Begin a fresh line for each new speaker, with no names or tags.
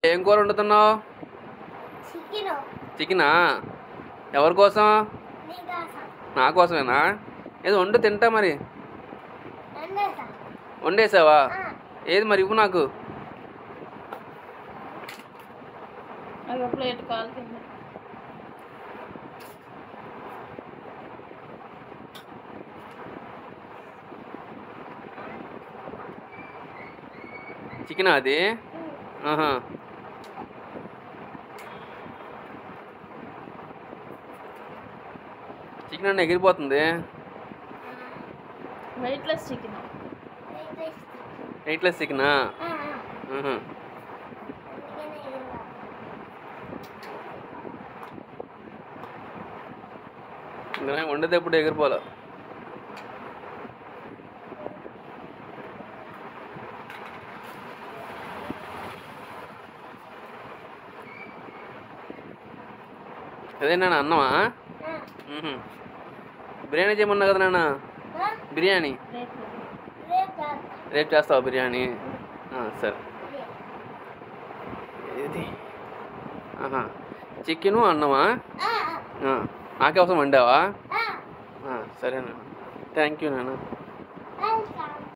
ఏం కూర వండుతున్నావు? చికెనా? ఎవరి కోసం? నా కోసమేనా? ఏదో వండు తింటా. మరి వండేసావా? ఏది మరి ఇవ్వు నాకు.
ప్లేట్ కాల్ కింద
చికెనా అది? ఆహా. చికెన్ అంటే ఎగిరిపోతుంది.
Weightless chicken.
వెయిట్లెస్ చికెనా? వండేటప్పుడు ఎగిరిపోలే. అదే నాన్న అన్నమా? బిర్యానీ చేయమన్నా కదా నాన్న. బిర్యానీ రేపు చేస్తావా బిర్యానీ? సరే. ఇది చికెను అన్నమా? నాకోసం వండావా? సరే నాన్న. థ్యాంక్ యూ నాన్న.